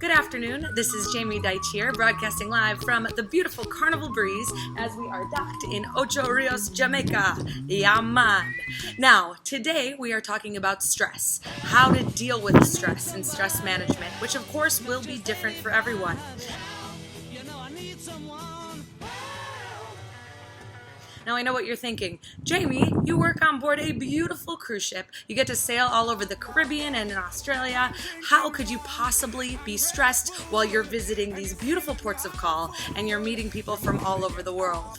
Good afternoon, this is Jamie Deitch here, broadcasting live from the beautiful Carnival Breeze as we are docked in Ocho Rios, Jamaica. Yaman. Now, today we are talking about stress, how to deal with stress and stress management, which of course will be different for everyone. Now I know what you're thinking. Jamie, you work on board a beautiful cruise ship. You get to sail all over the Caribbean and in Australia. How could you possibly be stressed while you're visiting these beautiful ports of call and you're meeting people from all over the world?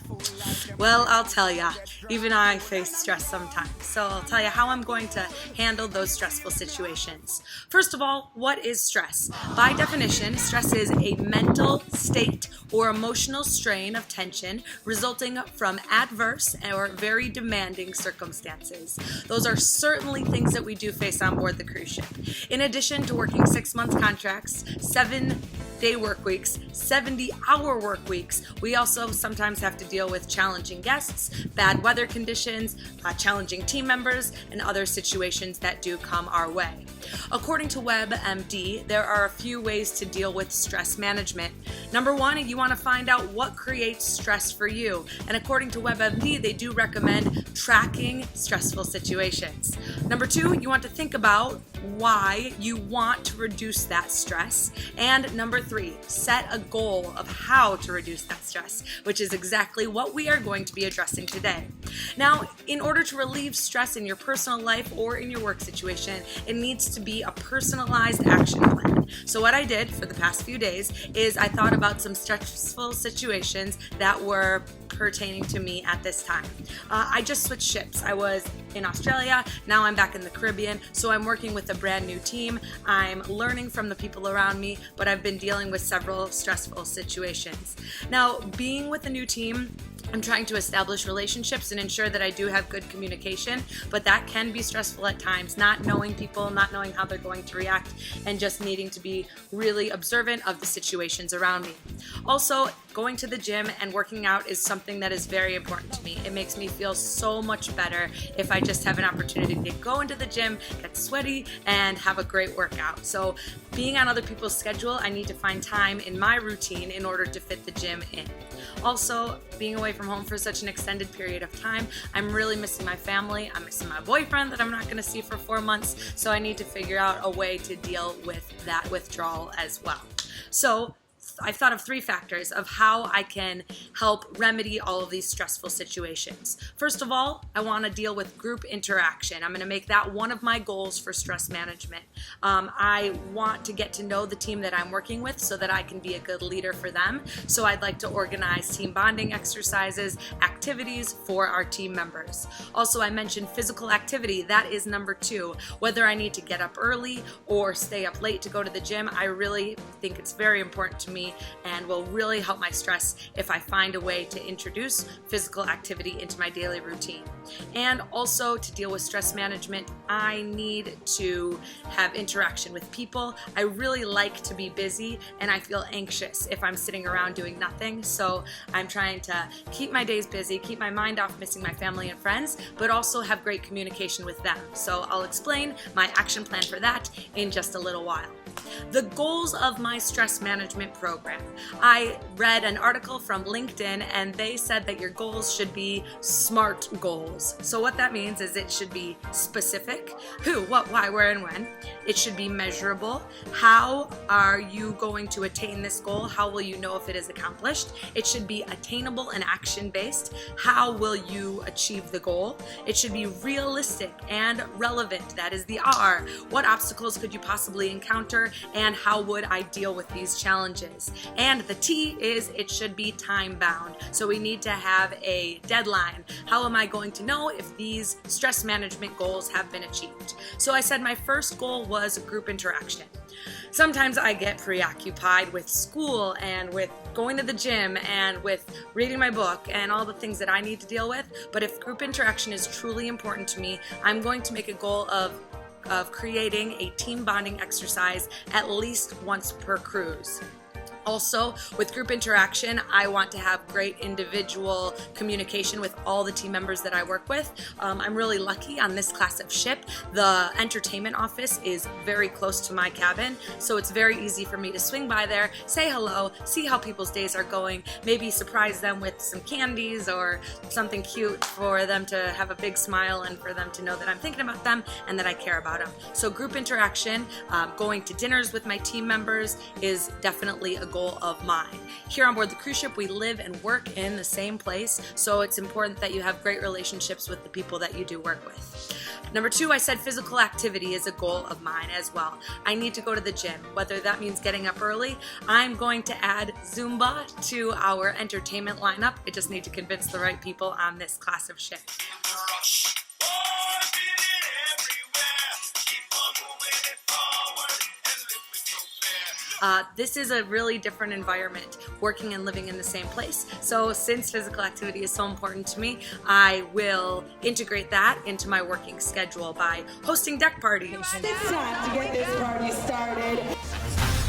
Well, I'll tell ya, even I face stress sometimes. So I'll tell you how I'm going to handle those stressful situations. First of all, what is stress? By definition, stress is a mental state or emotional strain of tension resulting from adverse or very demanding circumstances. Those are certainly things that we do face on board the cruise ship. In addition to working 6-month contracts, 7-day work weeks, 70-hour work weeks, we also sometimes have to deal with challenging guests, bad weather conditions, challenging team members, and other situations that do come our way. According to WebMD, there are a few ways to deal with stress management. Number one, you want to find out what creates stress for you. And according to WebMD, they do recommend tracking stressful situations. Number two, you want to think about why you want to reduce that stress. And number three, set a goal of how to reduce that stress, which is exactly what we are going to be addressing today. Now, in order to relieve stress in your personal life or in your work situation, it needs to be a personalized action plan. So what I did for the past few days is I thought about some stressful situations that were pertaining to me at this time. I just switched ships. I was in Australia, now I'm back in the Caribbean, so I'm working with a brand new team. I'm learning from the people around me, but I've been dealing with several stressful situations. Now, being with a new team, I'm trying to establish relationships and ensure that I do have good communication, but that can be stressful at times, not knowing people, not knowing how they're going to react, and just needing to be really observant of the situations around me. Also, going to the gym and working out is something that is very important to me. It makes me feel so much better if I just have an opportunity to go into the gym, get sweaty, and have a great workout. So being on other people's schedule, I need to find time in my routine in order to fit the gym in. Also, being away from home for such an extended period of time, I'm really missing my family. I'm missing my boyfriend that I'm not going to see for 4 months, so I need to figure out a way to deal with that withdrawal as well. So I've thought of 3 factors of how I can help remedy all of these stressful situations. First of all, I want to deal with group interaction. I'm going to make that one of my goals for stress management. I want to get to know the team that I'm working with so that I can be a good leader for them. So I'd like to organize team bonding exercises, activities for our team members. Also, I mentioned physical activity. That is number 2. Whether I need to get up early or stay up late to go to the gym, I really think it's very important to me and will really help my stress if I find a way to introduce physical activity into my daily routine. And also, to deal with stress management, I need to have interaction with people. I really like to be busy and I feel anxious if I'm sitting around doing nothing. So I'm trying to keep my days busy, keep my mind off missing my family and friends, but also have great communication with them. So I'll explain my action plan for that in just a little while. The goals of my stress management program. I read an article from LinkedIn and they said that your goals should be SMART goals. So what that means is it should be specific, who, what, why, where, and when. It should be measurable. How are you going to attain this goal? How will you know if it is accomplished? It should be attainable and action-based. How will you achieve the goal? It should be realistic and relevant. That is the R. What obstacles could you possibly encounter and how would I deal with these challenges? And the T is it should be time-bound. So we need to have a deadline. How am I going to know if these stress management goals have been achieved? So I said my first goal was group interaction. Sometimes I get preoccupied with school and with going to the gym and with reading my book and all the things that I need to deal with. But if group interaction is truly important to me, I'm going to make a goal of creating a team bonding exercise at least once per cruise. Also, with group interaction, I want to have great individual communication with all the team members that I work with. I'm really lucky on this class of ship. The entertainment office is very close to my cabin, so it's very easy for me to swing by there, say hello, see how people's days are going, maybe surprise them with some candies or something cute for them to have a big smile and for them to know that I'm thinking about them and that I care about them. So group interaction, going to dinners with my team members is definitely a goal of mine. Here on board the cruise ship, we live and work in the same place, so it's important that you have great relationships with the people that you do work with. Number 2, I said physical activity is a goal of mine as well. I need to go to the gym, whether that means getting up early. I'm going to add Zumba to our entertainment lineup. I just need to convince the right people on this class of ship. This is a really different environment, working and living in the same place. So since physical activity is so important to me, I will integrate that into my working schedule by hosting deck parties. It's time to get this party started.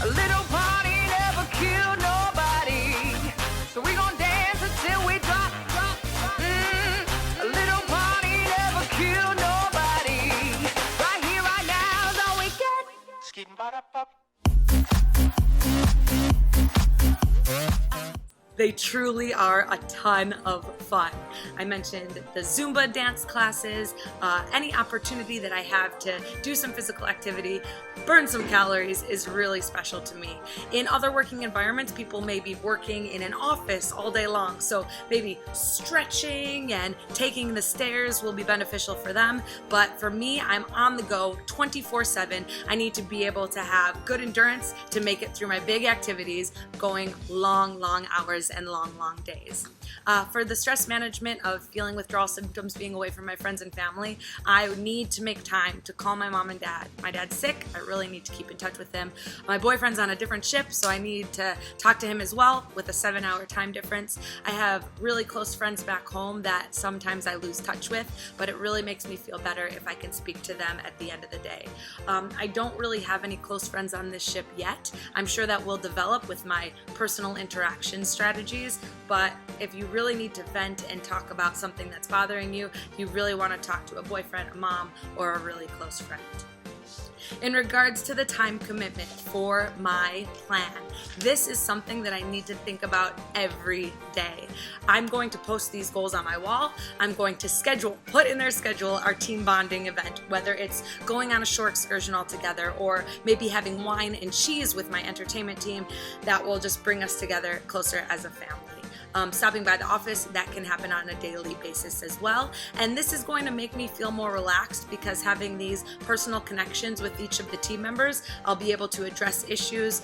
A little party never killed nobody, so we gon' dance until we drop. A little party never killed nobody. Right here, right now is all we get. Skidin' They truly are a ton of fun. I mentioned the Zumba dance classes, any opportunity that I have to do some physical activity, burn some calories is really special to me. In other working environments, people may be working in an office all day long, so maybe stretching and taking the stairs will be beneficial for them, but for me, I'm on the go 24/7. I need to be able to have good endurance to make it through my big activities, going long hours and long days. For the stress management of feeling withdrawal symptoms, being away from my friends and family, I need to make time to call my mom and dad. My dad's sick, I really need to keep in touch with him. My boyfriend's on a different ship, so I need to talk to him as well with a 7-hour time difference. I have really close friends back home that sometimes I lose touch with, but it really makes me feel better if I can speak to them at the end of the day. I don't really have any close friends on this ship yet. I'm sure that will develop with my personal interaction strategies, but if you really need to vent and talk about something that's bothering you, you really want to talk to a boyfriend, a mom, or a really close friend. In regards to the time commitment for my plan, this is something that I need to think about every day. I'm going to post these goals on my wall. I'm going to put in their schedule our team bonding event, whether it's going on a shore excursion all together or maybe having wine and cheese with my entertainment team. That will just bring us together closer as a family. Stopping by the office, that can happen on a daily basis as well. And this is going to make me feel more relaxed because having these personal connections with each of the team members, I'll be able to address issues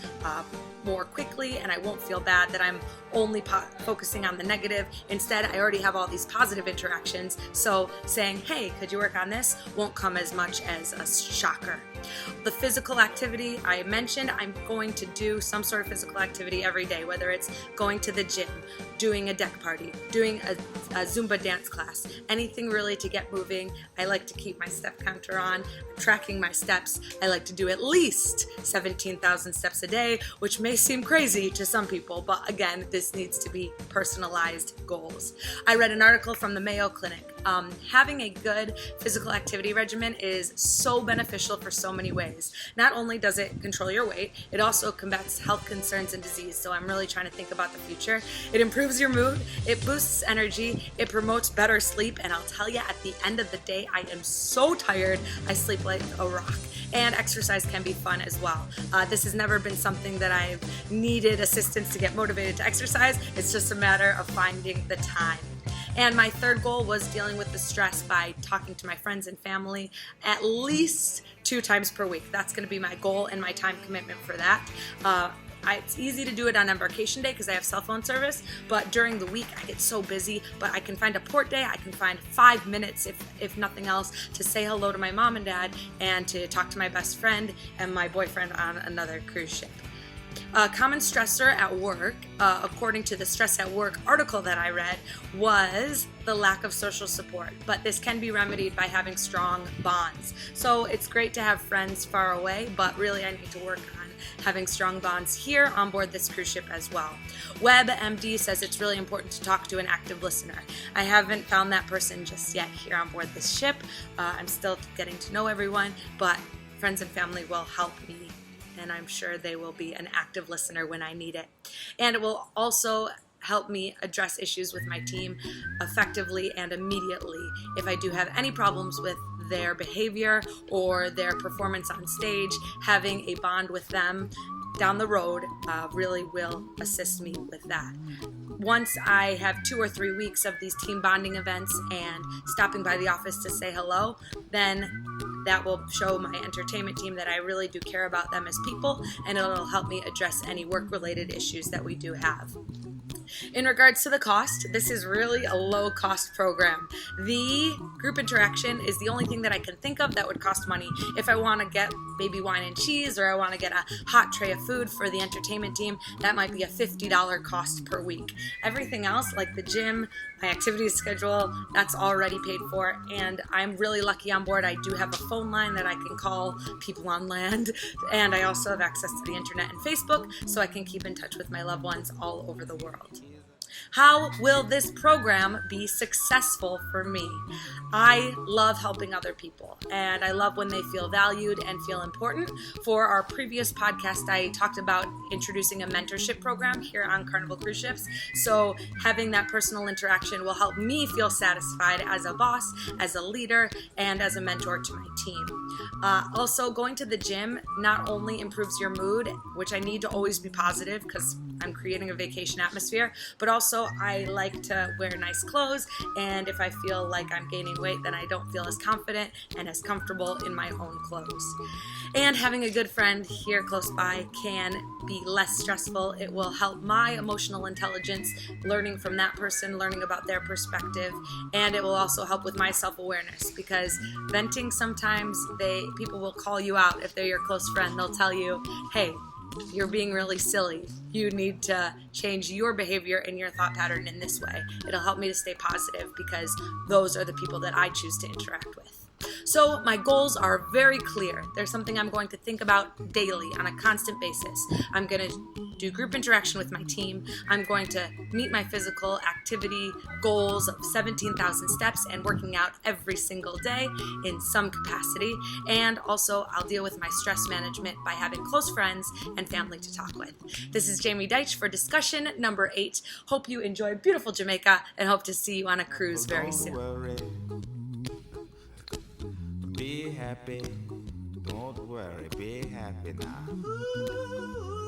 more quickly, and I won't feel bad that I'm only focusing on the negative. Instead, I already have all these positive interactions, so saying, hey, could you work on this, won't come as much as a shocker. The physical activity I mentioned, I'm going to do some sort of physical activity every day, whether it's going to the gym, doing a deck party, doing a Zumba dance class, anything really to get moving. I like to keep my step counter on, tracking my steps. I like to do at least 17,000 steps a day, which may seem crazy to some people, but again, this needs to be personalized goals. I read an article from the Mayo Clinic. Having a good physical activity regimen is so beneficial for so many ways. Not only does it control your weight, it also combats health concerns and disease, so I'm really trying to think about the future. It improves your mood, it boosts energy, it promotes better sleep, and I'll tell you, at the end of the day, I am so tired, I sleep like a rock. And exercise can be fun as well. This has never been something that I've needed assistance to get motivated to exercise. It's just a matter of finding the time. And my third goal was dealing with the stress by talking to my friends and family at least 2 times per week. That's going to be my goal and my time commitment for that. It's easy to do it on embarkation day because I have cell phone service, but during the week I get so busy, but I can find a port day, I can find 5 minutes if nothing else to say hello to my mom and dad and to talk to my best friend and my boyfriend on another cruise ship. A common stressor at work, according to the Stress at Work article that I read, was the lack of social support, but this can be remedied by having strong bonds. So it's great to have friends far away, but really I need to work on having strong bonds here on board this cruise ship as well. WebMD says it's really important to talk to an active listener. I haven't found that person just yet here on board this ship. I'm still getting to know everyone, but friends and family will help me, and I'm sure they will be an active listener when I need it. And it will also help me address issues with my team effectively and immediately. If I do have any problems with their behavior or their performance on stage, having a bond with them down the road really will assist me with that. Once I have 2 or 3 weeks of these team bonding events and stopping by the office to say hello, then that will show my entertainment team that I really do care about them as people, and it'll help me address any work-related issues that we do have. In regards to the cost, this is really a low-cost program. The group interaction is the only thing that I can think of that would cost money. If I want to get maybe wine and cheese, or I want to get a hot tray of food for the entertainment team, that might be a $50 cost per week. Everything else, like the gym, my activities schedule, that's already paid for, and I'm really lucky on board. I do have a phone line that I can call people on land, and I also have access to the internet and Facebook, so I can keep in touch with my loved ones all over the world. How will this program be successful for me? I love helping other people, and I love when they feel valued and feel important. For our previous podcast, I talked about introducing a mentorship program here on Carnival Cruise Ships. So having that personal interaction will help me feel satisfied as a boss, as a leader, and as a mentor to my team. Also, going to the gym not only improves your mood, which I need to always be positive because I'm creating a vacation atmosphere, but also I like to wear nice clothes, and if I feel like I'm gaining weight, then I don't feel as confident and as comfortable in my own clothes. And having a good friend here close by can be less stressful. It will help my emotional intelligence, learning from that person, learning about their perspective, and it will also help with my self-awareness, because venting sometimes, people will call you out. If they're your close friend, they'll tell you, hey, you're being really silly. You need to change your behavior and your thought pattern in this way. It'll help me to stay positive because those are the people that I choose to interact with. So my goals are very clear. There's something I'm going to think about daily on a constant basis. I'm going to do group interaction with my team. I'm going to meet my physical activity goals of 17,000 steps and working out every single day in some capacity. And also I'll deal with my stress management by having close friends and family to talk with. This is Jamie Deitch for discussion number 8. Hope you enjoy beautiful Jamaica and hope to see you on a cruise very soon. Be happy, don't worry, be happy now.